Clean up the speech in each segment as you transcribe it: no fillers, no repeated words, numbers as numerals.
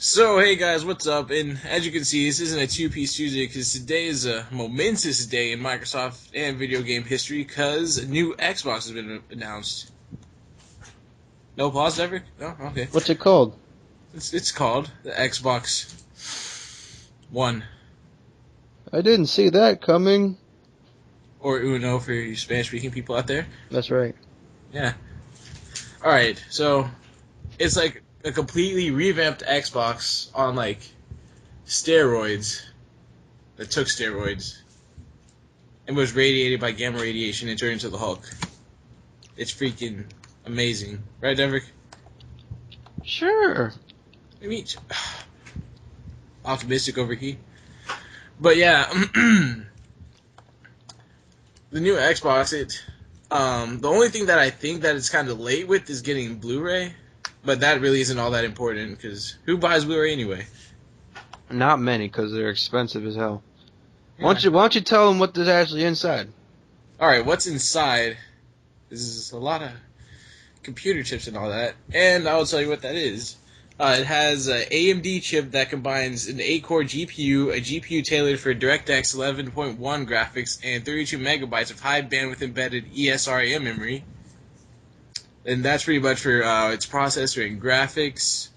So, hey guys, what's up? And as you can see, this isn't a two-piece Tuesday because today is a momentous day in Microsoft and video game history because a new Xbox has been announced. No pause, ever? No? Okay. What's it called? It's called the Xbox One, I didn't see that coming. or Uno for you Spanish-speaking people out there. That's right. Yeah. Alright, so it's like a completely revamped Xbox on like steroids that took steroids and was radiated by gamma radiation and turned into the Hulk. It's freaking amazing. Right, Denver? Sure. I mean, optimistic over here. But yeah, the new Xbox, the only thing that I think that it's kind of late with is getting Blu-ray, but that really isn't all that important because who buys Blu-ray anyway? Not many, because they're expensive as hell. Yeah. Why don't you tell them what is actually inside? Alright, what's inside is a lot of computer chips and all that, and I'll tell you what that is. It has an AMD chip that combines an 8-core GPU, a GPU tailored for DirectX 11.1 graphics, and 32 megabytes of high bandwidth embedded ESRAM memory. And that's pretty much for its processor and graphics.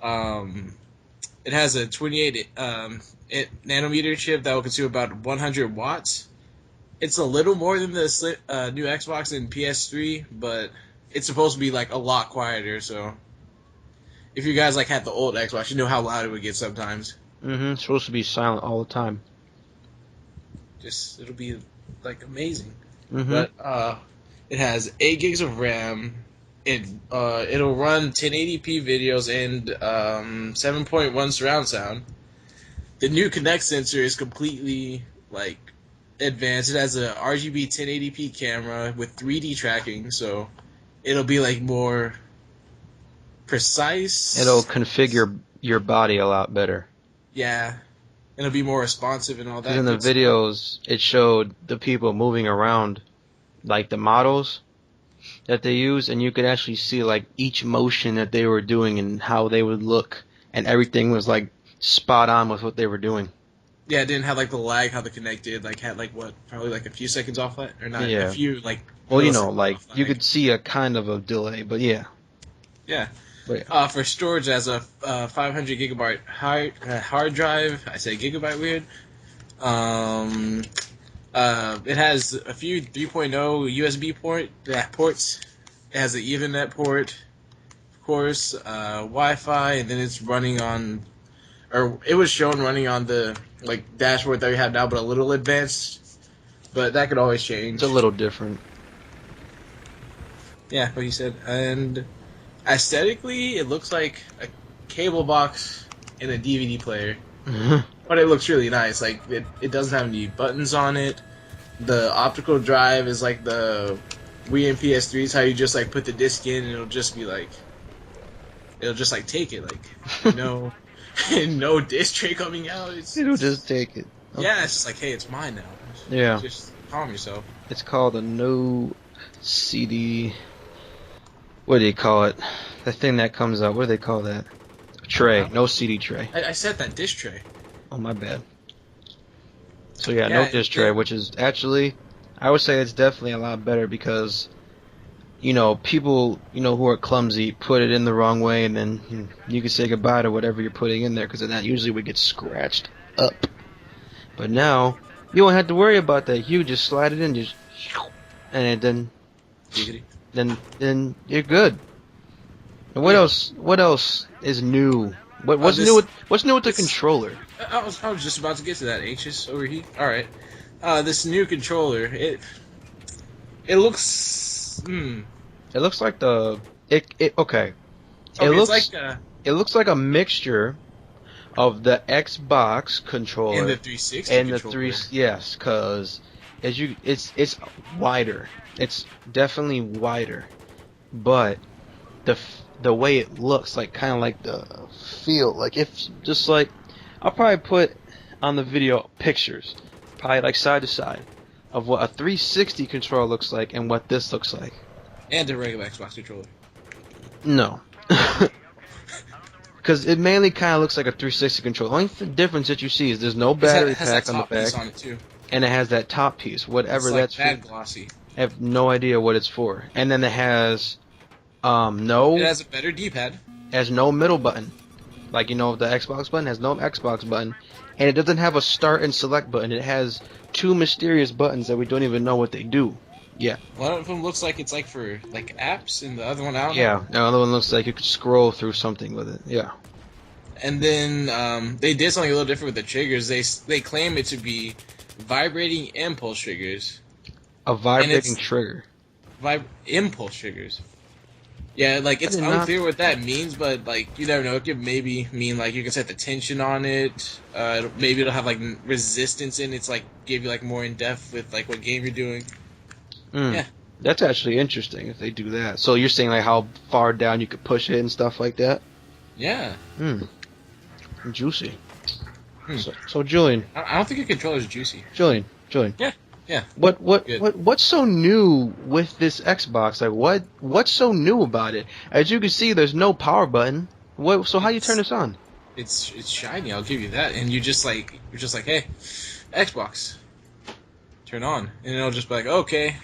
It has a 28 nanometer chip that will consume about 100 watts. It's a little more than the new Xbox and PS3, but it's supposed to be like a lot quieter. So if you guys like had the old Xbox, you know how loud it would get sometimes. It's supposed to be silent all the time. It'll be like amazing. Mm-hmm. But it has 8 gigs of RAM. It'll run 1080p videos and 7.1 surround sound. The new Kinect sensor is completely like advanced. It has a RGB 1080p camera with 3D tracking, so it'll be like more precise. It'll configure your body a lot better. Yeah, it'll be more responsive and all that. Because in the videos, it showed the people moving around, like the models that they use, and you could actually see like each motion that they were doing and how they would look, and everything was like spot on with what they were doing. Yeah, it didn't have like the lag how the Kinect did. Like had like what, probably like a few seconds off that, or not Yeah. a few like. Well, you know, like you could see a kind of a delay, but yeah. Yeah. But yeah. For storage, as a 500 gigabyte hard drive. I say gigabyte weird. It has a few 3.0 USB ports. It has an Ethernet port, of course, Wi-Fi, and then it's running on, or it was shown running on the like dashboard that we have now, but a little advanced. But that could always change. It's a little different. Yeah, what you said. And aesthetically, it looks like a cable box and a DVD player. But it looks really nice. Like, it doesn't have any buttons on it. The optical drive is like the Wii and PS3's, how you just, like, put the disc in and it'll just be like... It'll just, like, take it. Like, no disc tray coming out. It'll just take it. Okay. Yeah, it's just like, hey, it's mine now. Yeah. Just calm yourself. It's called a no CD... What do you call it? The thing that comes out. What do they call that? A tray. No CD tray. I said that disc tray. Oh, my bad. So yeah, no disc tray, which is actually, I would say it's definitely a lot better because, you know, people, you know, who are clumsy put it in the wrong way, and then you can say goodbye to whatever you're putting in there, because then that usually would get scratched up. But now, you won't have to worry about that. You just slide it in, just, and then you're good. And what else? What else is new? What's new with the controller? I was just about to get to that. Anxious over here. All right, this new controller. It looks. It looks like okay. It looks like a mixture of the Xbox controller and the 360 yes, because it's wider. It's definitely wider, but the way it looks, like kind of like the feel, like if just like I'll probably put on the video pictures, probably like side to side, of what a 360 controller looks like and what this looks like. And a regular Xbox controller. No. Because it mainly kind of looks like a 360 controller. Only difference that you see is there's no It battery has that pack on the top piece back, on it too. and it has that top piece, whatever It's like that's for. bad glossy. I have no idea what it's for. And then it has It no has a better D-pad. middle button. Like, the Xbox button has no Xbox button. And it doesn't have a start and select button. It has two mysterious buttons that we don't even know what they do. Yeah. One of them looks like it's like for like apps, and the other one I don't know. Yeah. The other one looks like you could scroll through something with it. Yeah. And then they did something a little different with the triggers. They claim it to be vibrating impulse triggers. A vibrating trigger. Impulse triggers. Yeah, like it's unclear what that means, but like you never know. It could maybe mean like you can set the tension on it. Maybe it'll have like resistance in it. It's like give you like more in depth with like what game you're doing. Yeah, that's actually interesting if they do that. So you're saying like how far down you could push it and stuff like that. Yeah. Juicy. So Julian. I don't think a controller's juicy. Julian. Yeah. What's so new with this Xbox? Like what's so new about it? As you can see, there's no power button. So how you turn this on? It's shiny. I'll give you that. And you're just like, hey, Xbox, turn on, and it'll just be like, okay.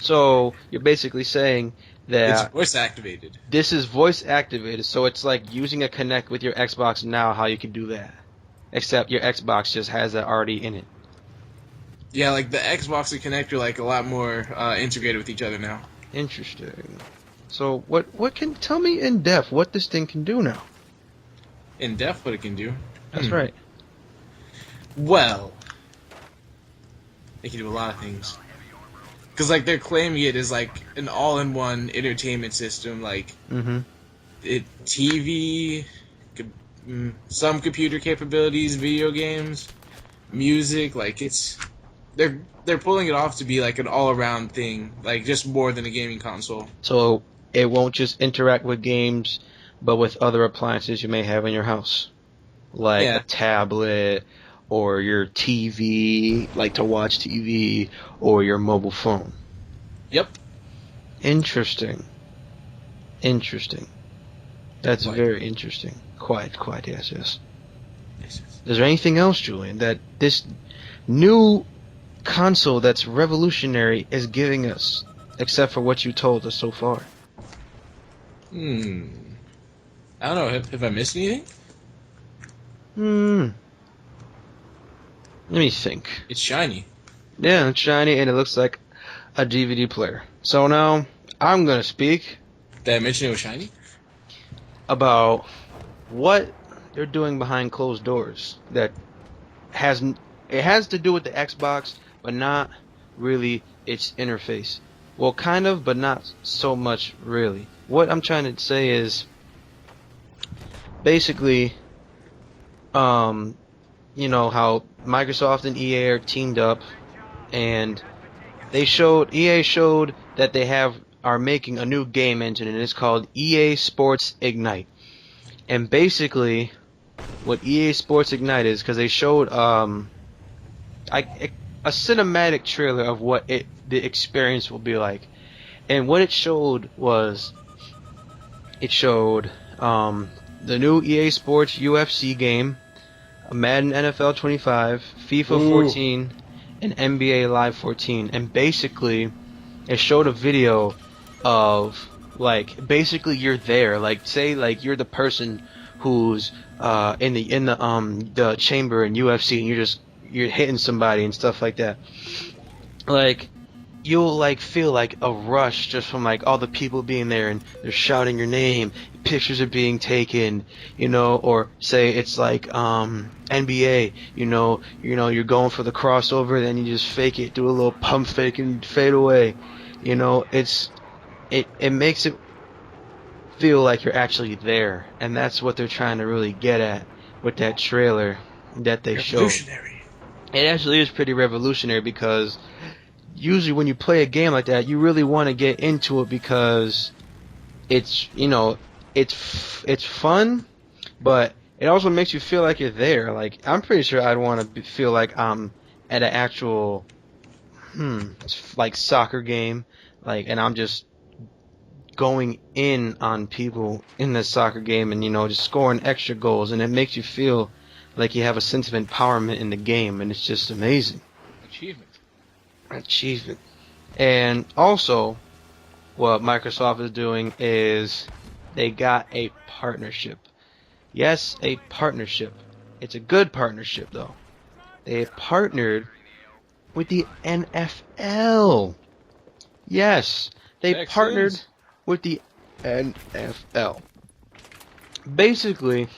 So you're basically saying that it's voice activated. This is voice activated, so it's like using a Kinect with your Xbox now. How you can do that, except your Xbox just has that already in it. Yeah, like the Xbox and Kinect are like a lot more integrated with each other now. Interesting. So what can tell me in depth what this thing can do now? In depth, what it can do? That's right. Well, it can do a lot of things. Because like they're claiming it is like an all-in-one entertainment system, like TV, some computer capabilities, video games, music. Like they're pulling it off to be like an all-around thing, like just more than a gaming console. So it won't just interact with games, but with other appliances you may have in your house, like a tablet or your TV, like to watch TV, or your mobile phone. Yep. Interesting. That's very interesting. Quite, yes. Is there anything else, Julian, that this new console that's revolutionary is giving us, except for what you told us so far? I don't know. Have I missed anything? Let me think. It's shiny. Yeah, it's shiny, and it looks like a DVD player. So now, I'm going to speak... Did I mention it was shiny? ...about what they're doing behind closed doors that has to do with the Xbox, but not really its interface. Well, kind of, but not so much, really. What I'm trying to say is, basically, how Microsoft and EA are teamed up, and EA showed that they are making a new game engine, and it's called EA Sports Ignite. And basically, what EA Sports Ignite is, because they showed a cinematic trailer of what the experience will be like, and what it showed was, the new EA Sports UFC game, Madden NFL 25, FIFA 14, and NBA Live 14, and basically it showed a video of basically you're there, say you're the person who's in the chamber in UFC, and you're hitting somebody and stuff like that. You'll feel a rush just from all the people being there, and they're shouting your name, pictures are being taken, or say it's NBA, you're going for the crossover, then you just fake it, do a little pump fake and fade away. It makes it feel like you're actually there, and that's what they're trying to really get at with that trailer that they showed. It actually is pretty revolutionary, because usually when you play a game like that, you really want to get into it because it's fun, but it also makes you feel like you're there. I'm pretty sure I'd want to feel like I'm at an actual soccer game, and I'm just going in on people in the soccer game and, just scoring extra goals, and it makes you feel like you have a sense of empowerment in the game, and it's just amazing. Achievement. And also, what Microsoft is doing is they got a partnership. Yes, a partnership. It's a good partnership, though. They partnered with the NFL. Yes, they partnered with the NFL. Basically,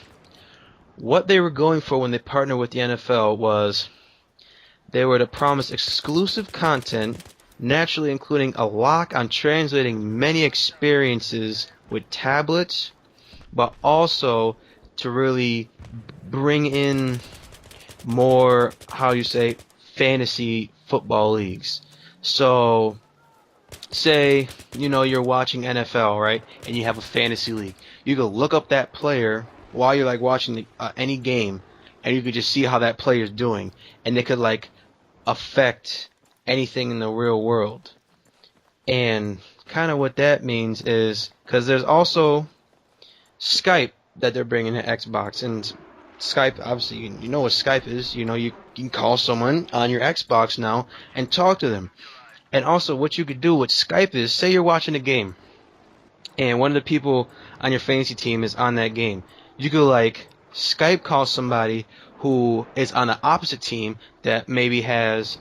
what they were going for when they partnered with the NFL was they were to promise exclusive content, naturally including a lock on translating many experiences with tablets, but also to really bring in more, fantasy football leagues. So, say, you're watching NFL, right? And you have a fantasy league. You can look up that player while you're watching any game, and you could just see how that player is doing, and they could affect anything in the real world. And kind of what that means is, because there's also Skype that they're bringing to Xbox, and Skype, obviously, you know what Skype is. You can call someone on your Xbox now and talk to them. And also, what you could do with Skype is, say you're watching a game, and one of the people on your fantasy team is on that game. You could, Skype call somebody who is on the opposite team that maybe has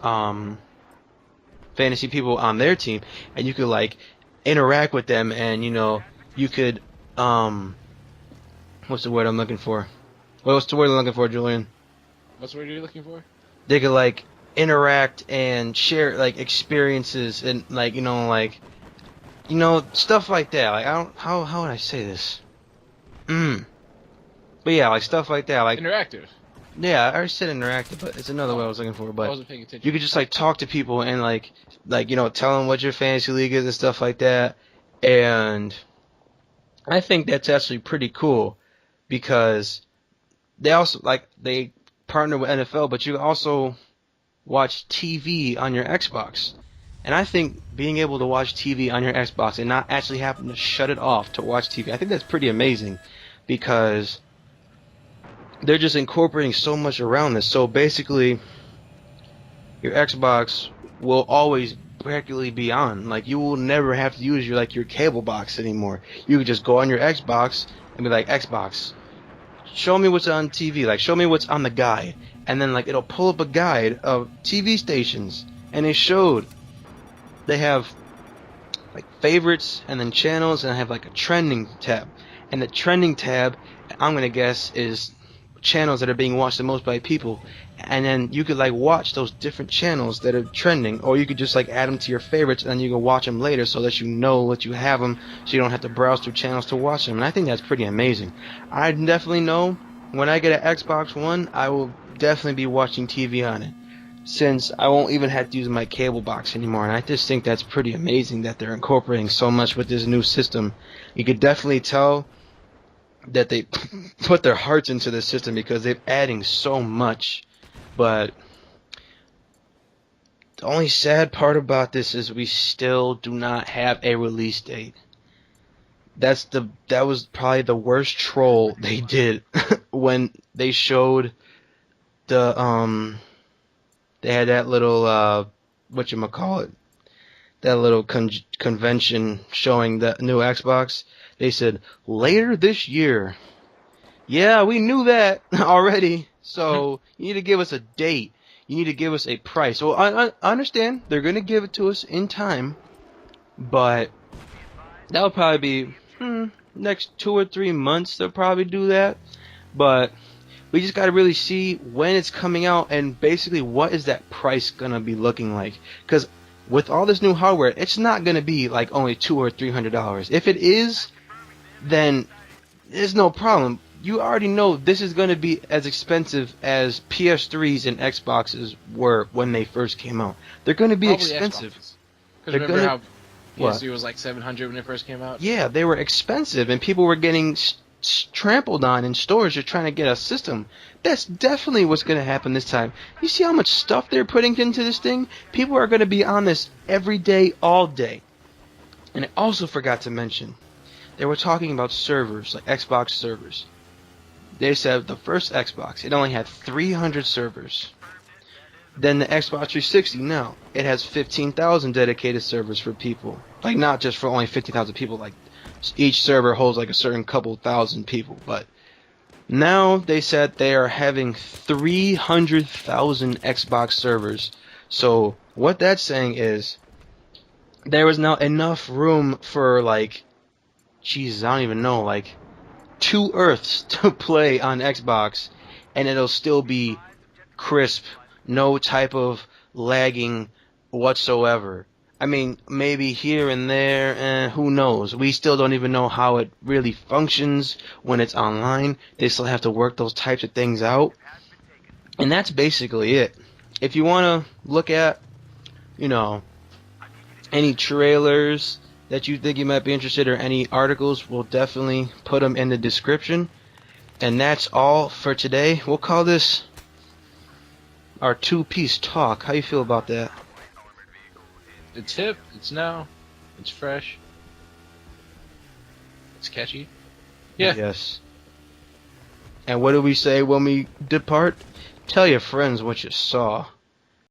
fantasy people on their team, and you could, interact with them, and, you could, what's the word I'm looking for? What's the word I'm looking for, Julian? What's the word you're looking for? They could, interact and share, experiences and, stuff like that. How would I say this? But yeah, stuff like that. Interactive. Yeah, I already said interactive, but it's another word I was looking for. But I wasn't paying attention. You could just, talk to people and, tell them what your fantasy league is and stuff like that. And I think that's actually pretty cool because they also, they partner with NFL, but you also watch TV on your Xbox. And I think being able to watch TV on your Xbox and not actually having to shut it off to watch TV, I think that's pretty amazing because they're just incorporating so much around this. So basically, your Xbox will always practically be on. You will never have to use your cable box anymore. You can just go on your Xbox and be like, Xbox, show me what's on TV. Show me what's on the guide. And then, it'll pull up a guide of TV stations. And they have, favorites and then channels, and I have, a trending tab. And the trending tab, I'm going to guess, is channels that are being watched the most by people. And then you could, watch those different channels that are trending. Or you could just, add them to your favorites, and then you can watch them later so that you know that you have them, so you don't have to browse through channels to watch them. And I think that's pretty amazing. I definitely know when I get an Xbox One, I will definitely be watching TV on it, since I won't even have to use my cable box anymore. And I just think that's pretty amazing that they're incorporating so much with this new system. You could definitely tell that they put their hearts into the system because they're adding so much. But the only sad part about this is we still do not have a release date. That was probably the worst troll they did when they showed they had that little that little convention showing the new Xbox. They said later this year. Yeah, we knew that already. So you need to give us a date. You need to give us a price. So I understand they're going to give it to us in time, but that'll probably be next 2 or 3 months. They'll probably do that, but we just got to really see when it's coming out and basically what is that price going to be looking like. Because with all this new hardware, it's not going to be only $200 or $300. If it is, then there's no problem. You already know this is going to be as expensive as PS3s and Xboxes were when they first came out. They're going to be Probably expensive. Because remember how PS3 was $700 when it first came out? Yeah, they were expensive, and people were getting trampled on in stores just trying to get a system. That's definitely what's going to happen this time. You see how much stuff they're putting into this thing? People are going to be on this every day, all day. And I also forgot to mention, they were talking about servers, like Xbox servers. They said the first Xbox, it only had 300 servers. Then the Xbox 360 now, it has 15,000 dedicated servers for people. Like, not just for only 15,000 people, like, each server holds like a certain couple thousand people. But now they said they are having 300,000 Xbox servers. So what that's saying is there is now enough room for, like, Jesus, I don't even know, like 2 Earths to play on Xbox, and it'll still be crisp, no type of lagging whatsoever. I mean, maybe here and there, who knows? We still don't even know how it really functions when it's online. They still have to work those types of things out. And that's basically it. If you want to look at, any trailers that you think you might be interested in, or any articles, we'll definitely put them in the description. And that's all for today. We'll call this our 2-piece talk. How you feel about that? It's hip, it's now, it's fresh, it's catchy. Yeah. Yes. And what do we say when we depart? Tell your friends what you saw.